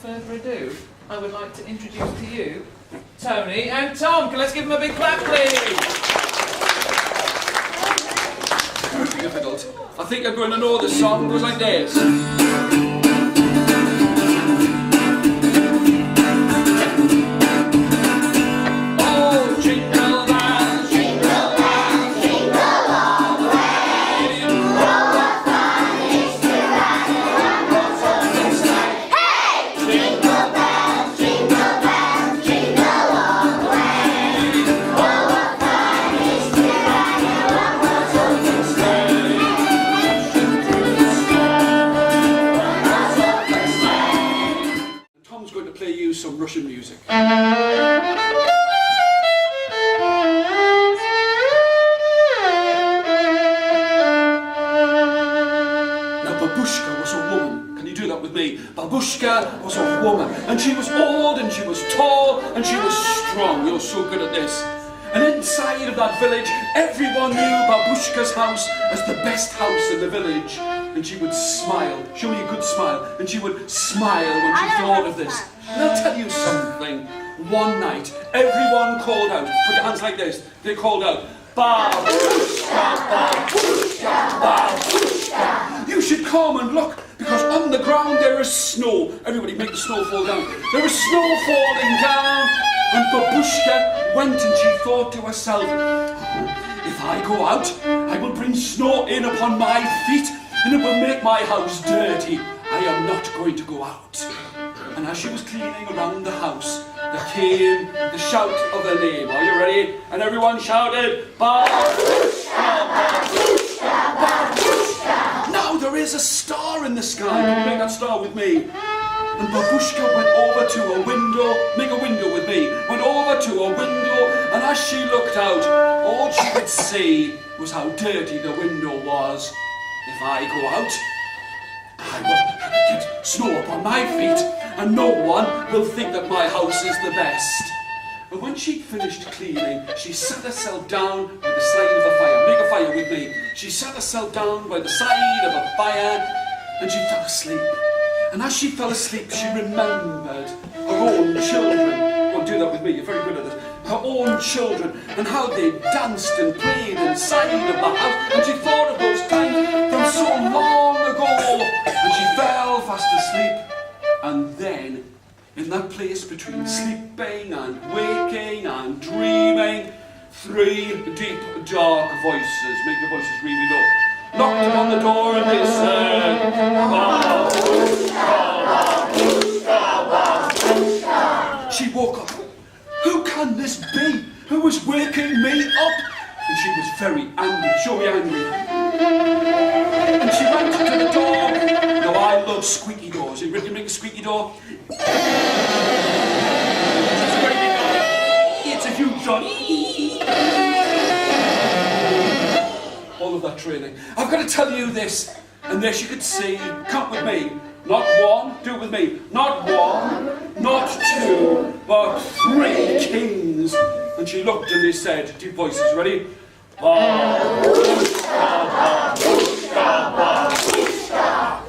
further ado, I would like to introduce to you Tony and Tom. Let's give them a big clap, please. Difficult. I think I'm going to know the song. It goes like this. Oh, jingle bells, jingle bells, jingle all the way. Oh, what fun it is to ride in a one-horse sleigh. Hey! Jingle bells, jingle all the way. Oh, what fun it is to ride in a one-horse sleigh. Tom's going to play you some Russian music. Babushka was a woman. Can you do that with me? Babushka was a woman, and she was old, and she was tall, and she was strong. You're so good at this. And inside of that village, everyone knew Babushka's house as the best house in the village. And she would smile. Show me a good smile. And she would smile when she thought of this. And I'll tell you something. One night, everyone called out. Put your hands like this. They called out, Babushka, Babushka, Babushka. You should come and look, because on the ground there is snow. Everybody make the snow fall down. There is snow falling down. And Babushka went and she thought to herself, if I go out, I will bring snow in upon my feet, and it will make my house dirty. I am not going to go out. And as she was cleaning around the house, there came the shout of her name. Are you ready? And everyone shouted, Babushka, Babushka, Babushka. Now there is a star in the sky. Can you make that star with me? And Babushka went over to a window. Make a window with me. Went over to a window, and as she looked out, all she could see was how dirty the window was. If I go out, I will get snow upon my feet, and no one will think that my house is the best. But when she'd finished cleaning, she sat herself down by the side of a fire. Make a fire with me. She sat herself down by the side of a fire, and she fell asleep. And as she fell asleep, she remembered her own children. Well, do that with me, you're very good at it. Her own children, and how they danced and played inside of the house. And she thought of those times from so long ago. And she fell fast asleep. And then, in that place between sleeping and waking and dreaming, three deep, dark voices, make the voices really low, knocked upon the door and they said, Babushka, Babushka, Babushka. She woke up. Who can this be? Who is waking me up? And she was very angry. Show me angry. And she went to the door. Now I love squeaky doors. You ready to make a squeaky door? It's a huge door. All of that training. I've got to tell you this. And there she could see, count with me. Not one, do it with me. Not one, not two, but three kings. And she looked and they said, deep voices, ready? Babushka, Babushka, Babushka.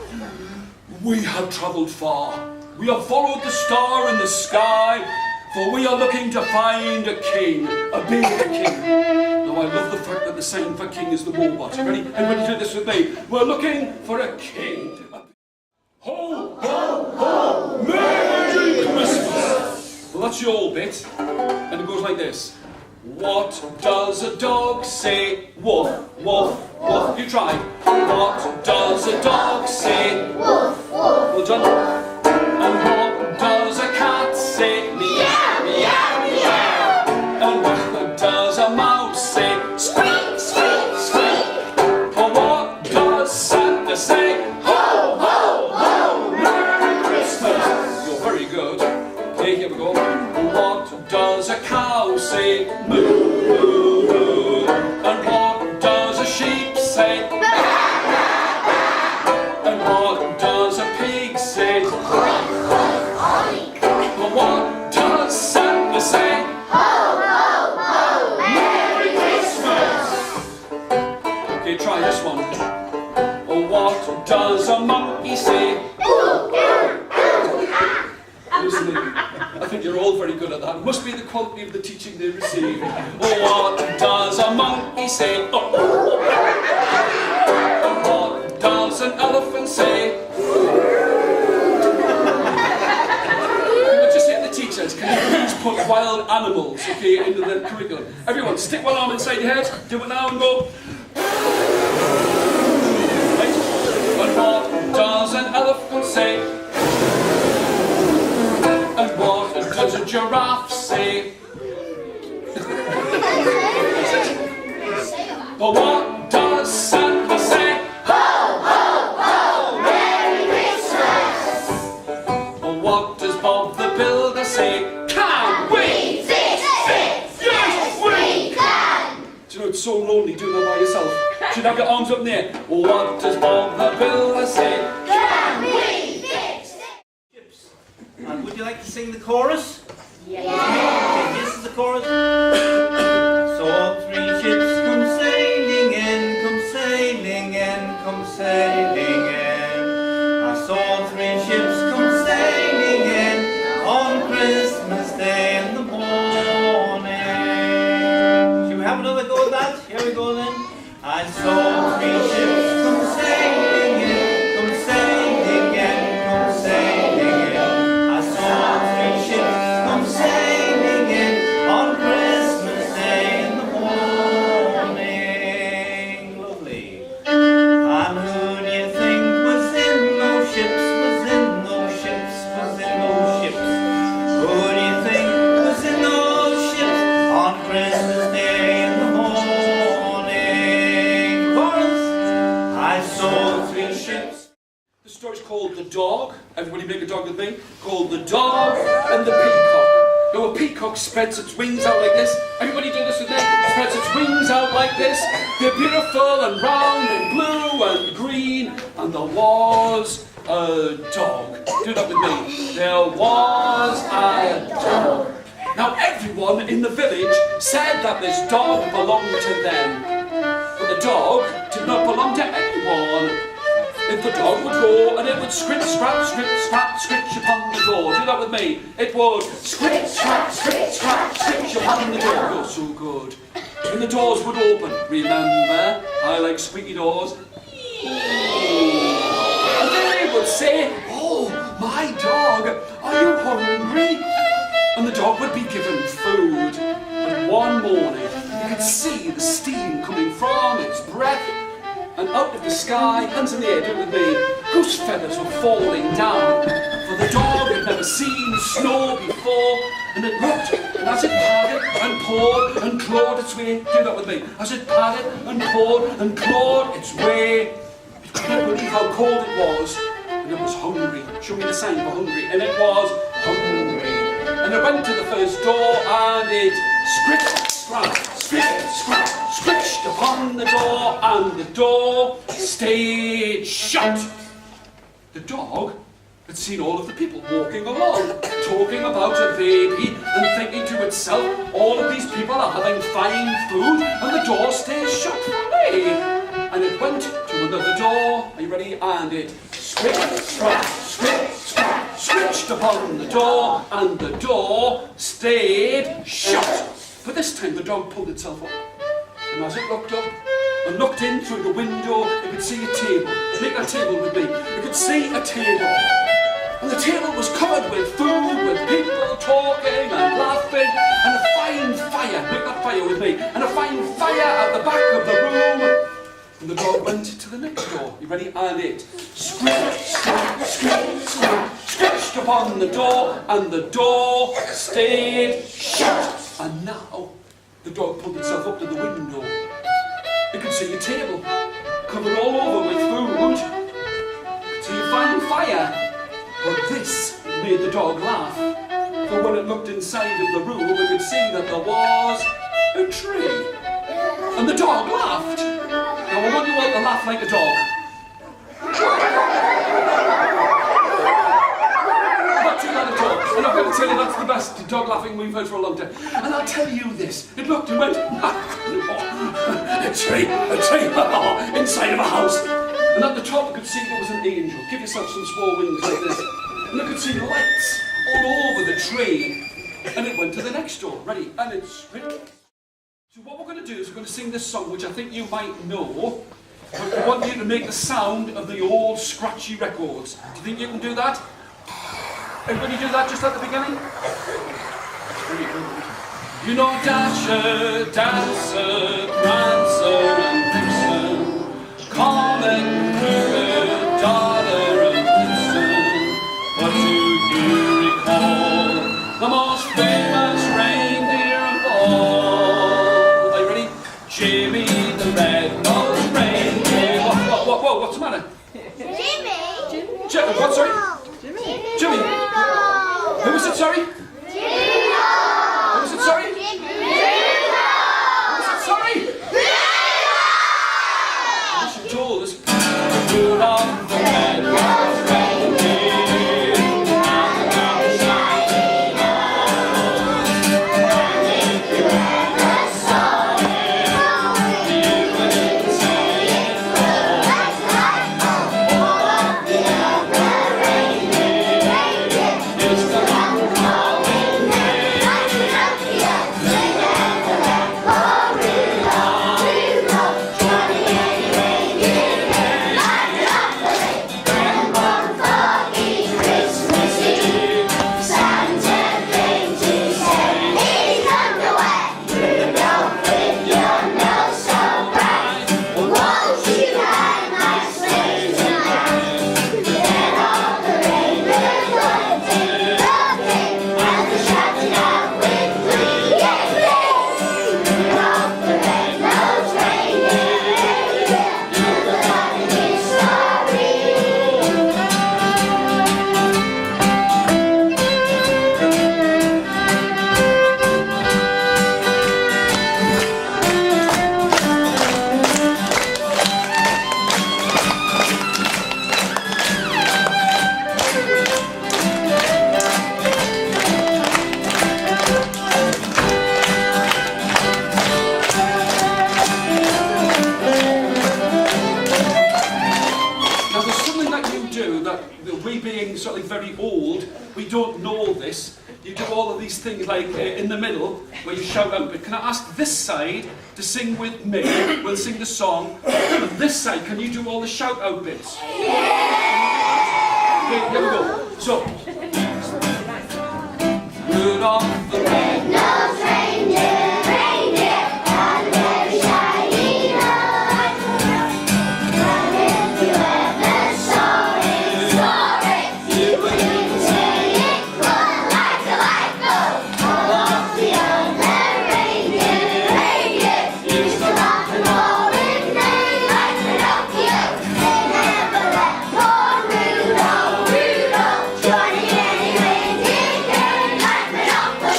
We have travelled far. We have followed the star in the sky, for we are looking to find a king, a big king. Now I love the fact that the sign for king is the robot. Ready? Everybody do this with me. We're looking for a king. Ho, ho, ho! Merry Christmas! Well, that's your bit. And it goes like this. What does a dog say? Woof, woof, woof. You try. What does a dog say? Woof, woof. Well done. And what does a cat say? Meow, meow, meow. And what does a mouse say? Squeak, squeak, squeak. Or what does Santa say? Ho, ho, ho! Merry Christmas! You're very good. Okay, here we go. What does a cow say? Moo, moo, moo. And what does a sheep say? Bah, bah, bah. And what does a pig say? listening. I think you're all very good at that. It must be the quality of the teaching they receive. Oh, what does a monkey say? Oh. What does an elephant say? Just hit the teachers. Can you please put wild animals, okay, into the curriculum? Everyone, stick one arm inside your head. Do it now and go. Right. And what does an elephant say? And what does a giraffe say? But what does Santa say? Ho, ho, ho, Merry Christmas! But what does Bob the Builder say? Can we fix it? Yes, we can! Do you know, it's so lonely doing that by yourself. Should have your arms up in the air. What does Bob the Builder say? Can we fix it? Would you like to sing the chorus? Yeah. Okay, this is the chorus. Saw 3 ships come sailing in, come sailing in, come sailing in. I saw 3 ships come sailing in on Christmas Day in the morning. Should we have another go at that? Here we go then. I saw 3 ships come sailing in, come sailing in, come sailing in. I saw 3 ships come sailing in on Christmas Day in the morning. Lovely. And who do you think was in those ships, was in those ships, was in those ships? Who do you think was in those ships on Christmas Day in the morning? Chorus. I saw 3 ships. The story's called The Dog. Everybody make a dog with me. Called The Dog and the Peacock. Now a peacock spreads its wings out like this. Everybody do this with me. Spreads its wings out like this. They're beautiful and round and blue and green. And there was a dog. Do that with me. There was a dog. Now everyone in the village said that this dog belonged to them. But the dog did not belong to anyone. If the dog would go and it would scratch, scratch, scritch upon the door. Do that with me. It would scritch, scritch upon the door. You're so good. And the doors would open. Remember, I like squeaky doors. And then they would say, oh, my dog, are you hungry? And the dog would be given food. And one morning, you could see the steam coming from its breath. And out of the sky, hands in the air, do it with me, goose feathers were falling down. For the dog had never seen snow before, and it looked, and as it padded and pawed and clawed its way, do that with me, as it padded and pawed and clawed its way, it couldn't believe how cold it was, and it was hungry. Show me the sign for hungry, and it was hungry. And it went to the first door, and it scritched, scritched upon the door, and the door stayed shut. The dog had seen all of the people walking along, talking about a baby, and thinking to itself, all of these people are having fine food, and the door stays shut for me. And it went to another door, are you ready? And it scritched upon the door, and the door stayed shut. But this time the dog pulled itself up, and as it looked up and looked in through the window, it could see a table. Make a table with me. It could see a table. And the table was covered with food, with people talking and laughing, and a fine fire. Make that fire with me. And a fine fire at the back of the room. And the dog went to the next door. You ready? And it scratched upon the door, and the door stayed shut. And now the dog pulled itself up to the window. It could see a table covered all over with food. It could see a fine fire. But this made the dog laugh. For when it looked inside of the room, it could see that there was a tree. And the dog laughed. Now I want you all to laugh like a dog. Not too loud at all. And I've got to tell you that's the best dog laughing we've heard for a long time. And I'll tell you this. It looked and went, a tree, inside of a house. And at the top you could see there was an angel. Give yourself some small wings like this. And you could see lights all over tree, and it went to the next door. Ready? And it's ready. So what we're going to do is we're going to sing this song, which I think you might know, but we want you to make the sound of the old scratchy records. Do you think you can do that? Everybody do that just at the beginning? Very good. You know Dasher, Dancer, Prancer and Vixen, Comet, Cupid, Dollar and Blitzen. But do you recall the most famous reindeer of all? Are you ready? Jimmy the red-nosed reindeer. Whoa, what's the matter? Jimmy. What, sorry? Jimmy. Who was it, sorry? Who was it, sorry? Who was it, sorry? She told us, Rudolph the red-nosed reindeer, and the shiny nose. And if you ever saw him, you wouldn't say it was. All of the other reindeer used to run calling him. They never let poor Rudolph, Johnny and reindeer light up the lake. And one foggy Christmas Eve, Santa came to say he's underway. Rudolph, with your nose so bright, won't you hide my sleigh tonight? Then all the reindeer looked and they shouted out with glee, yeah, yeah! Rudolph the red-nosed reindeer, you're the light in his story. Now there's something that you do that we being sort of very old, we don't know this. You do all of these things like in the middle where you shout out, but can I ask this side to sing with me? We'll sing the song. And this side, can you do all the shout out bits? Okay, here we go. So, Rudolph the Red-nosed reindeer, had a very shiny nose. And if you ever saw it, you wouldn't say it was like the light goes. All of the other reindeer used to laugh and roll with me like Pinocchio. They never let poor Rudolph, Johnny and reindeer like Pinocchio.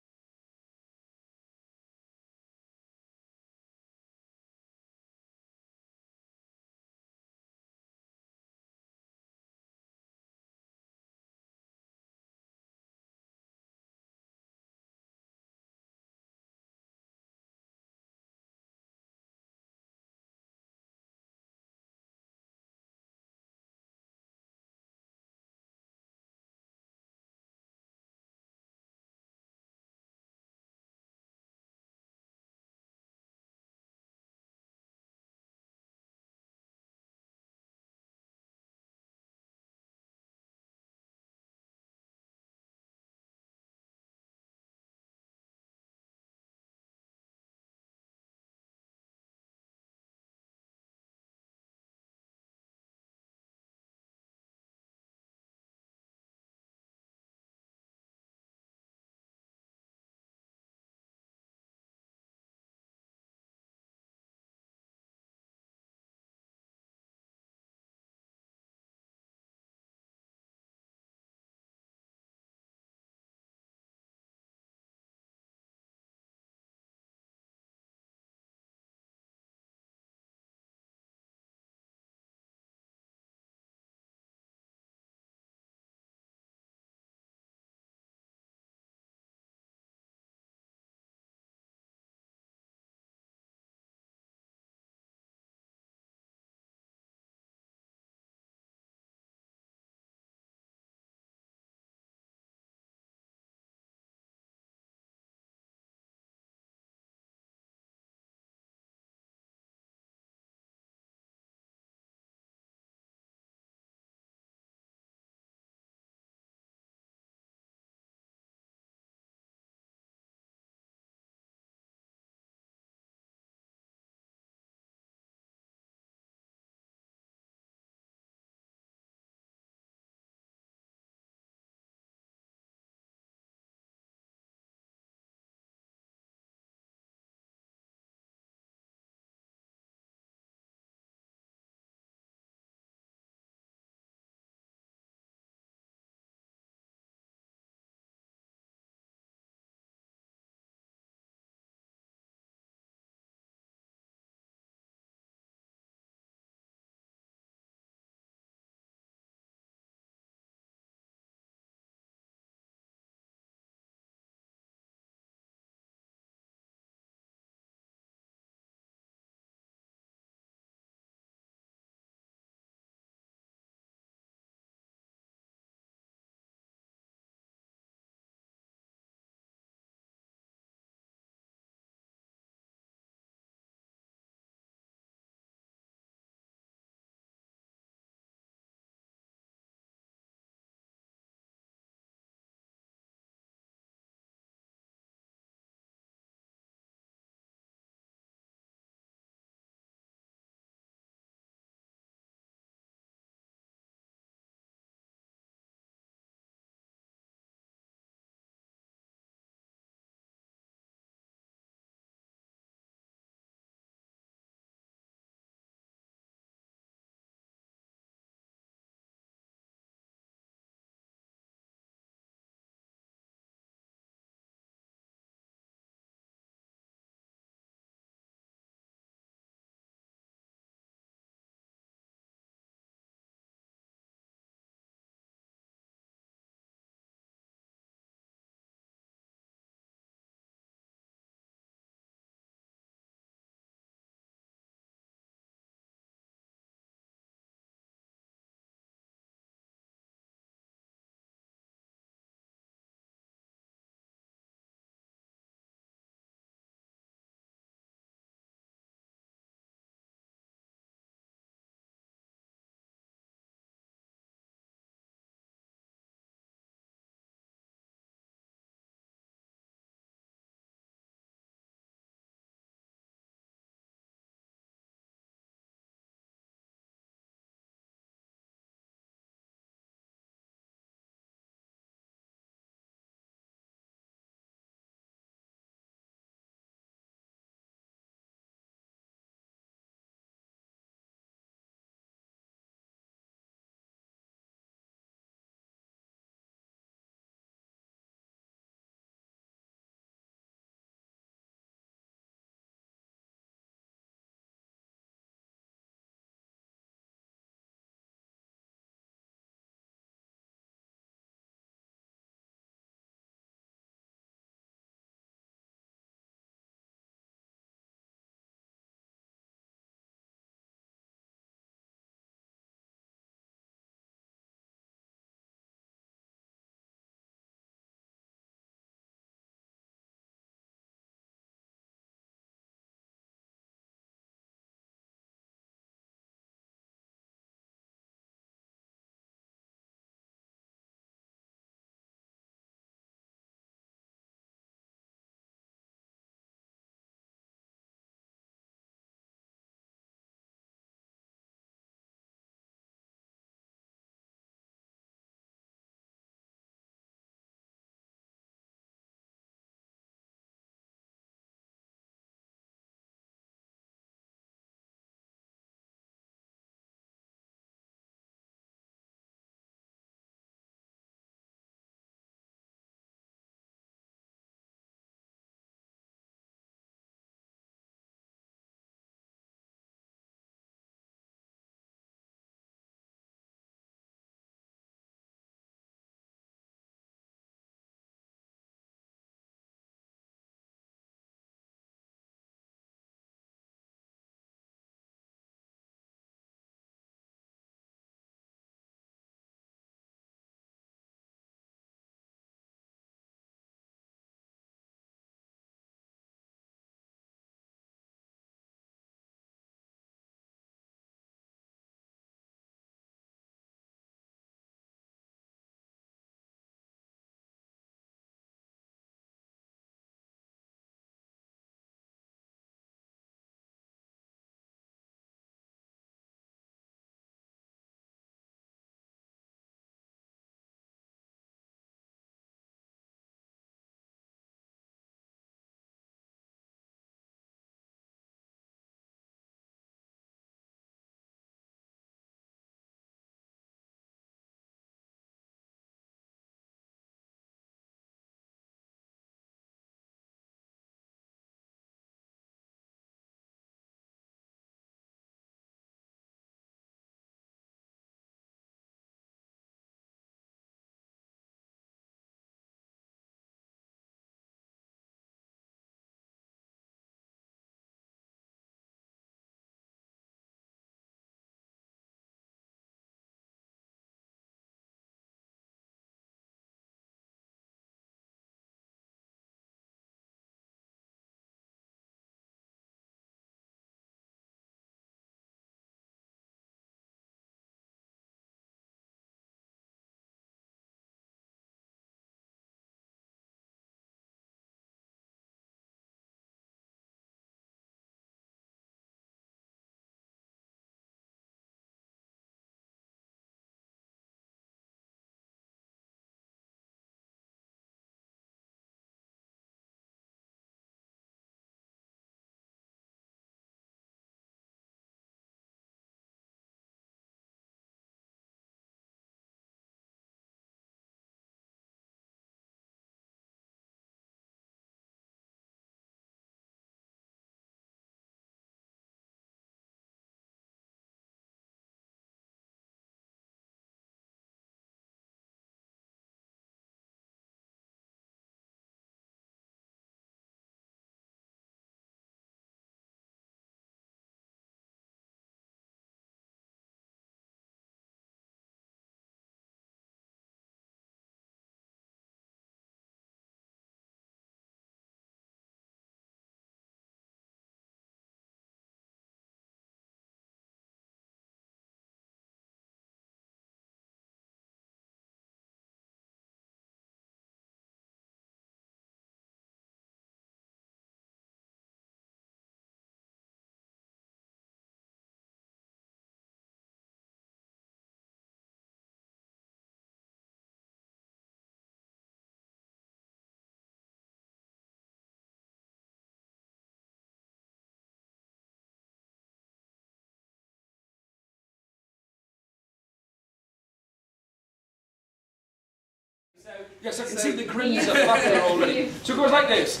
Yes, I can see the grins are back there already. So it goes like this.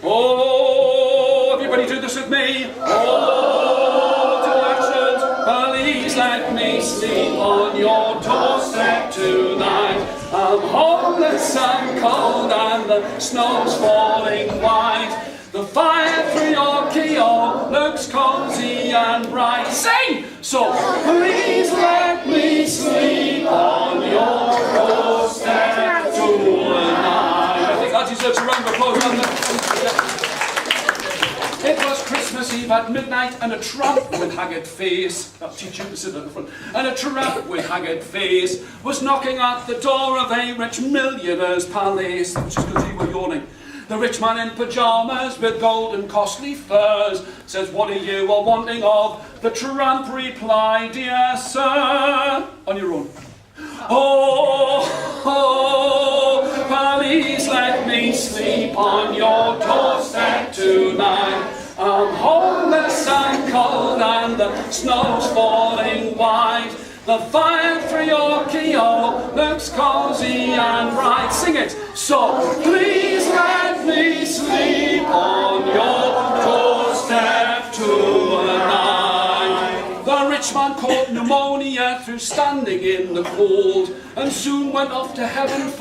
Oh, everybody do this with me. Oh, to actions. Please let me sleep on your doorstep tonight. I'm homeless and cold and the snow's falling white. The fire through your keyhole looks cozy and bright. Sing! So please let me sleep on your doorstep tonight. I think that deserves a round of applause, doesn't it? It was Christmas Eve at midnight, and a tramp with haggard face, I'll teach you to sit at the front, and a tramp with haggard face was knocking at the door of a rich millionaire's palace. That was just because he was yawning. The rich man in pyjamas with gold and costly furs says, "What are you all wanting of?" The tramp replied, "Dear sir," on your own. Oh, please let me sleep on your doorstep tonight. I'm homeless and cold and the snow's falling white. The fire through your keyhole looks cozy and bright. Sing it. So please let me sleep on your doorstep tonight. The rich man caught pneumonia through standing in the cold, and soon went off to heaven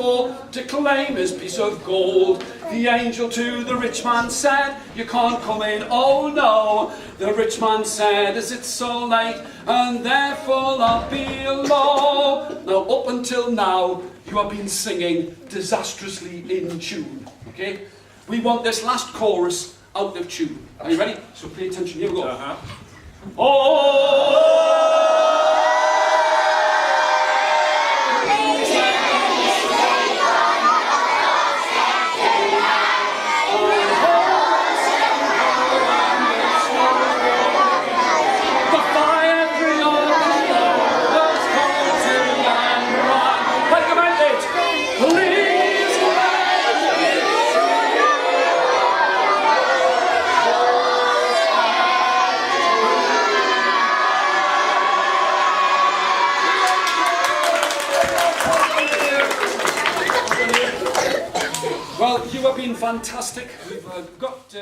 to claim his piece of gold. The angel to the rich man said, "You can't come in, oh no." The rich man said, "Is it so late? And therefore I'll be alone." Now, up until now, you have been singing disastrously in tune, okay? We want this last chorus out of tune. Are you ready? So pay attention, here we go. Well, you have been fantastic. We've got